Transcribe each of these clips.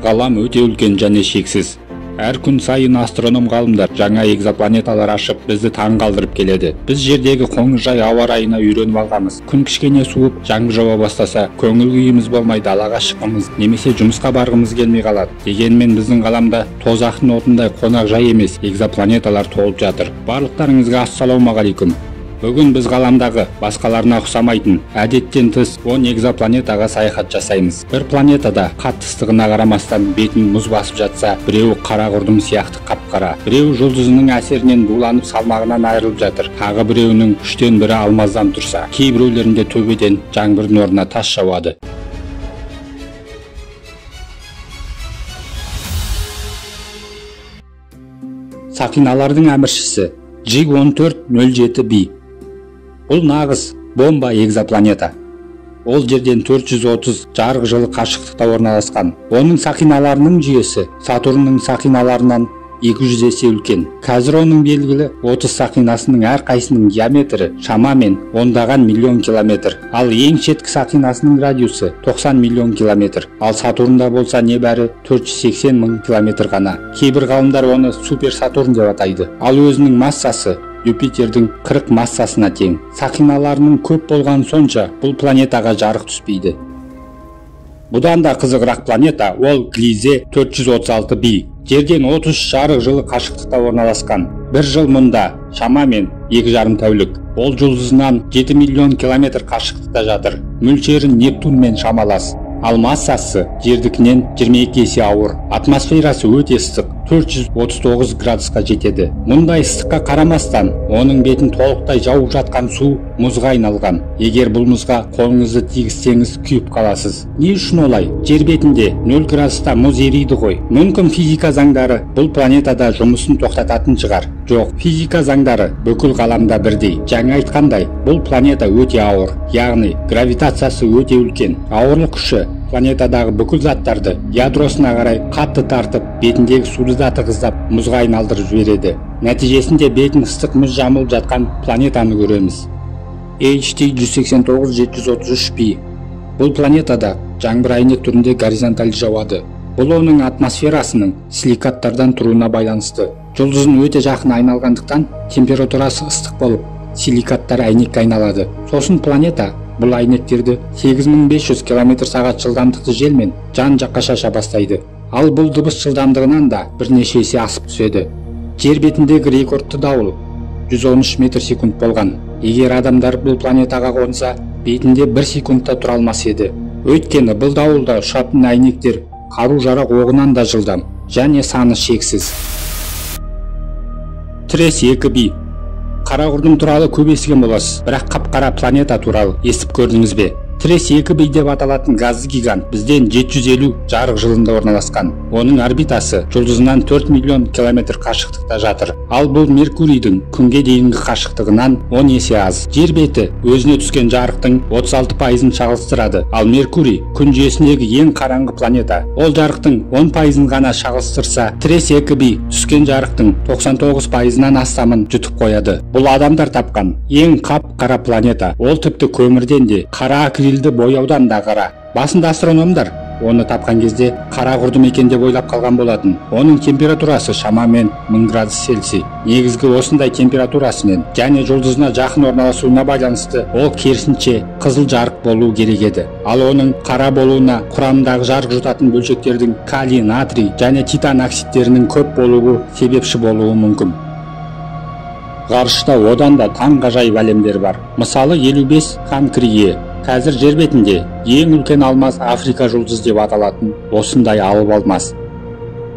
Ғалам өте үлкен және шексіз. Әр күн сайын астроном ғалымдар жаңа экзопланеталар ашып, бізді таң қалдырып келеді. Біз жердегі қоңыржай ауа райына үйреніп алғанбыз. Күн кішкене суып, жаңбыр жауа бастаса, көңіл күйіміз болмай далаға шыққымыз, немесе жұмысқа барғымыз келмей қалады. Дегенмен біздің ғаламда тозақтың отындай қонақжай емес экзопланеталар толып жатыр. Барлықтарыңызға ассалаумағалейкум. Бүгін біз ғаламдағы басқаларына ұқсамайтын, әдеттен тыс 10 экзопланетаға саяхат жасаймыз. Бір планетада қатты ыстығына қарамастан бетін мұз басып жатса, біреуі қара құрдым сияқты қап-қара, біреуі жұлдызының әсерінен буланып салмағынан айырылып жатыр, тағы біреуінің 3-тен 1 алмаздан тұрса, кейбіреулерінде төбеден жаңбырдың орнына тас жауады. Сақиналардың әміршісі G1407b. Бұл нағыз бомба экзопланета. Ол жерден 430 жарық жылы қашықтықта орналасқан. Оның сақиналарының жүйесі Сатурнның сақиналарынан 200 есе үлкен. Қазір оның белгілі 30 сақинасының әрқайсының диаметрі шамамен ондаған миллион километр. Ал ең шеткі сақинасының радиусы 90 миллион километр. Ал Сатурнда болса небәрі 480 мың километр ғана. Кейбір ғалымдар оны Супер Сатурн деп атайды. Ал өзінің массасы Юпитердің 40 массасына тең. Сақиналарының көп болған сонша бұл планетаға жарық түспейді. Бұдан да қызығырақ планета ол Gliese 436b. Жерден 30 жарық жылы қашықтықта орналасқан. Бір жыл мұнда шамамен 2,5 тәулік. Ол жұлдызынан 7 миллион километр қашықтықта жатыр. Мөлшері Нептунмен шамалас. Ал массасы жердікінен 22 есе ауыр. Атмосферасы өте ыстық, 439 градусқа жетеді. Мұндай ыстыққа қарамастан, оның бетін толықтай жауып жатқан су мұзға айналған. Егер бұл мұзға қолыңызды тигізсеңіз күйіп қаласыз. Не үшін олай? Жер бетінде 0 градуста мұз ериді ғой. Мүмкін физика заңдары бұл планетада жұмысын тоқтататын шығар. Жоқ, физика заңдары бүкіл ғаламда бірдей. Жаңа айтқандай, бұл планета өте ауыр, яғни гравитациясы өте үлкен. Ауырлық күші планетадағы бүкіл заттарды ядросына қарай қатты тартып, бетіндегі суды да тығыздап, мұзға айналдырып жібереді. Нәтижесінде бетін ыстық мұз жамылып жатқан планетаны көреміз. HT 189733b. Бұл планетада жаңбыр әйнек түрінде горизонталь жауады. Бұл оның атмосферасының силикаттардан тұруына байланысты. Жұлдыздың өте жақын айналғандықтан температурасы ыстық болып, силикаттар әйнекке айналады. Сосын планета бұл әйнектерді 8500 км/сағ жылдамдықты желмен жан-жаққа шаша бастайды. Ал бұл дыбыс жылдамдығынан да бірнеше есе асып түседі. Жер бетіндегі рекордты дауыл 113 метр секунд болған. Егер адамдар бұл планетаға қонса, бетінде 1 секундта тұра алмас еді. Өйткені бұл дауылда ұшатын әйнектер қару-жарақ оғынан да жылдам және саны шексіз. Трес 2b. Қара құрдым туралы көп естіген боласыз, бірақ қап-қара планета туралы естіп көрдіңіз бе? Трес 2b деп аталатын газды гигант бізден 750 жарық жылында орналасқан. Оның орбитасы жұлдызынан 4 миллион километр қашықтықта жатыр. Ал бұл Меркурийдің күнге дейінгі қашықтығынан 10 есе аз. Жер беті өзіне түскен жарықтың 36%-ын шағылстырады. Ал Меркурий күн жүйесіндегі ең қараңғы планета. Ол жарықтың 10%-ын ғана шағылстырса, Трес 2b түскен жарықтың 99%-нан астамын жұтып қояды. Бұл адамдар тапқан ең қап-қара планета. Ол тіпті көмірден де, қара акрилді бояудан да қара. Басында астрономдар оны тапқан кезде қара құрдым екен деп ойлап қалған болатын. Оның температурасы шамамен 1000 градус Цельсий. Негізгі осындай температурасымен және жұлдызына жақын орналасуына байланысты ол керісінше қызыл жарық болуы керек еді. Ал оның қара болуына құрамындағы жарық жұтатын бөлшектердің калий, натрий және титан оксидтерінің көп болуы себепші болуы мүмкін. Ғарышта одан да таңғажайып әлемдер бар. Мысалы 55 Cancrie. Қазір жер бетінде ең үлкен алмаз Африка жұлдыз деп аталатын осындай алып алмаз.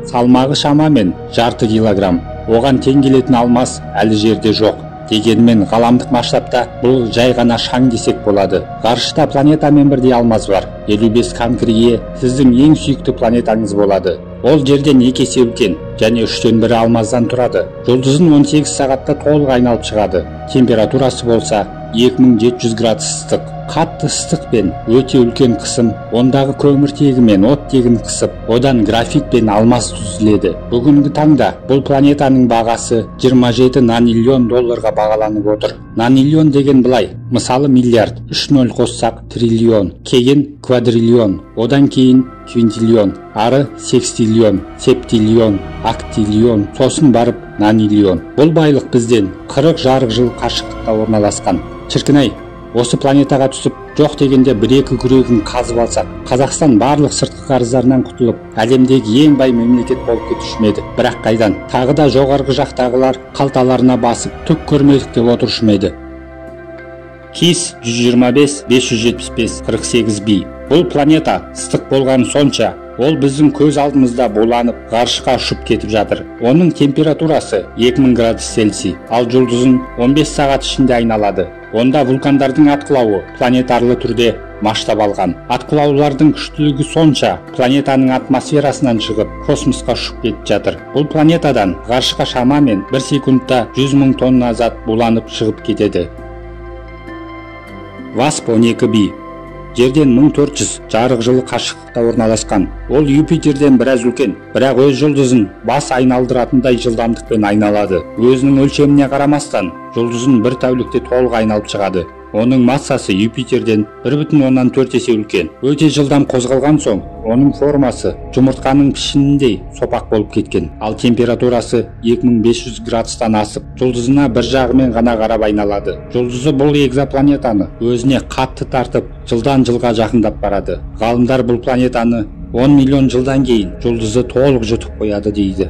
Салмағы шамамен жарты килограмм. Оған тең келетін алмаз әлі жерде жоқ. Дегенмен ғаламдық масштабта бұл жай ғана шаң десек болады. Ғарышта планетамен бірдей алмаз бар. 55 Cancrie сіздің ең сүйікті планетаңыз болады. Ол жерден 2 есе үлкен және 3-тен 1 алмаздан тұрады. Жұлдызын 18 сағатта толық айналып шығады. Температурасы болса 2700 градус ыстық. қатты ыстық пен өте үлкен қысым ондағы көміртегі мен оттегін қысып, одан графит пен алмас түзіледі. Бүгінгі таңда бұл планетаның бағасы 27 наниллион долларға бағаланып отыр. Наниллион деген былай, мысалы миллиард, 3-0 қоссақ триллион, кейін квадриллион, одан кейін квинтиллион, ары секстиллион, септиллион, актиллион, сосын барып наниллион. Бұл байлық бізден 40 жарық жыл қашықтықта орналасқан. Шіркін-ай, осы планетаға түсіп, жоқ дегенде 1-2 күрегін қазып алсақ, Қазақстан барлық сыртқы қарыздарынан құтылып, әлемдегі ең бай мемлекет болып кетуші ме еді. Бірақ қайдан? Тағы да жоғарғы жақтағылар қалталарына басып, түк көрмедік деп отырушы ме еді. Кис 125-575-48b. Бұл планета ыстық болғаны сонша, ол біздің көз алдымызда буланып, ғарышқа ұшып кетіп жатыр. Оның температурасы 2000 градус Цельсий, ал жұлдызын 15 сағат ішінде айналады. Онда вулкандардың атқылауы планетарлы түрде масштаб алған. Атқылаулардың күштілігі сонша, планетаның атмосферасынан шығып, космосқа ұшып кетіп жатыр. Бұл планетадан ғарышқа шамамен 1 секундта 100 000 тонна зат буланып шығып кетеді. Васп 12b. Жерден 1400 жарық жылы қашықтықта орналасқан. Ол Юпитерден біраз үлкен, бірақ өз жұлдызын бас айналдыратындай жылдамдықпен айналады. Өзінің өлшеміне қарамастан, жұлдызын бір тәулікте толық айналып шығады. Оның массасы Юпитерден 1,4 есе үлкен. Өте жылдам қозғалған соң, оның формасы жұмыртқаның пішініндей сопақ болып кеткен. Ал температурасы 2500 градустан асып, жұлдызына бір жағымен ғана қарап айналады. Жұлдызы бұл экзопланетаны өзіне қатты тартып, жылдан жылға жақындап барады. Ғалымдар бұл планетаны 10 миллион жылдан кейін жұлдызы толық жұтып қояды дейді.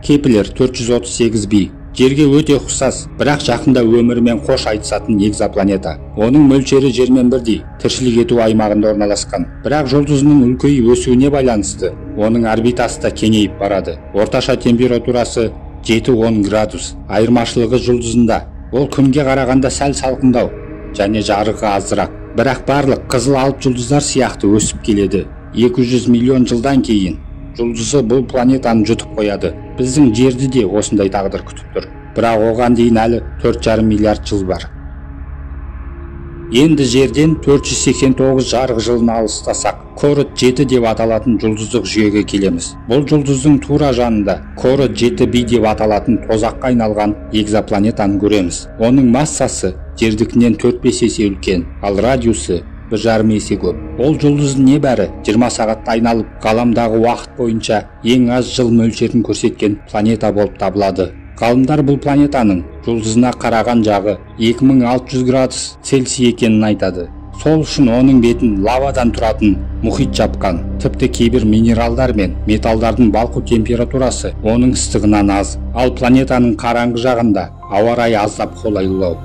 Кеплер 438b. Жерге өте ұқсас, бірақ жақында өмірімен қош айтысатын экзопланета. Оның мөлшері жермен бірдей, тіршілік ету аймағында орналасқан. Бірақ жұлдызының үлкейіп өсуіне байланысты, оның орбитасы да кеңейіп барады. Орташа температурасы 7-10 градус. Айырмашылығы жұлдызында. Ол күнге қарағанда сәл салқындау және жарығы азырақ. Бірақ барлық қызыл алып жұлдыздар сияқты өсіп келеді. 200 миллион жылдан кейін жұлдызы бұл планетаны жұтып қояды. Біздің жерді де осындай тағдыр күтіп тұр. Бірақ оған дейін әлі 4,5 миллиард жыл бар. Енді жерден 489 жарық жылын алыстасақ, Корот 7 деп аталатын жұлдыздық жүйеге келеміз. Бұл жұлдыздың тура жанында Корот 7b деп аталатын тозаққа айналған экзопланетаны көреміз. Оның массасы жердікінен 4-5 есе үлкен, ал радиусы 1,5 есе көп. Ол жұлдыз небәрі 20 сағатта айналып, ғаламдағы уақыт бойынша ең аз жыл мөлшерін көрсеткен планета болып табылады. Ғалымдар бұл планетаның жұлдызына қараған жағы 2600 градус Цельсий екенін айтады. Сол үшін оның бетін лавадан тұратын мұхит жапқан. Тіпті кейбір минералдар мен металдардың балқу температурасы оның ыстығынан аз. Ал планетаның қараңғы жағында ауа райы аздап қолайлылау.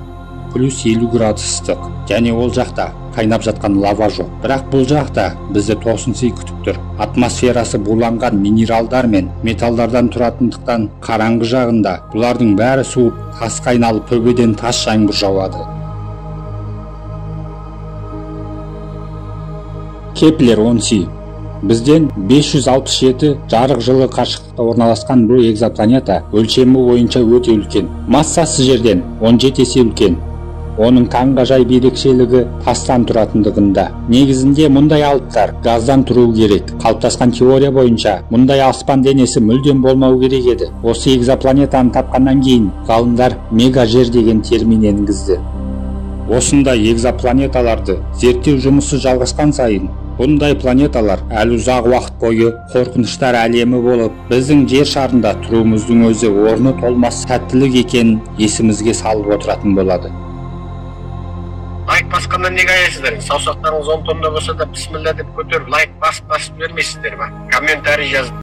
Плюс 50 градус ыстық, және ол жақта қайнап жатқан лава жоқ. Бірақ бұл жақта бізді тосынсый күтіп тұр. Атмосферасы буланған минералдар мен металдардан тұратындықтан қараңғы жағында бұлардың бәрі суып, тасқа айналып, төбеден тас жаңбыр жауады. Кеплер 10c. Бізден 567 жарық жылы қашықтықта орналасқан бұл экзопланета өлшемі бойынша өте үлкен. Массасы жерден 17 есе үлкен. Оның таңғажайып ерекшелігі тастан тұратындығында. Негізінде мұндай алыптар газдан тұруы керек. Қалыптасқан теория бойынша мұндай аспан денесі мүлдем болмау керек еді. Осы экзопланетаны тапқаннан кейін ғалымдар мегажер деген термин енгізді. Осындай экзопланеталарды зерттеу жұмысы жалғасқан сайын, бұндай планеталар әлі ұзақ уақыт бойы қорқыныштар әлемі болып, біздің жер шарында тұруымыздың өзі орны толмас сәттілік екенін есімізге салып отыратын болады. Лайк басқаннан неге аясыздар? Саусақтарыңыз 10 тонна болса да бісміллә деп көтеріп, лайк басып бермейсіздер ма? Комментарий жазып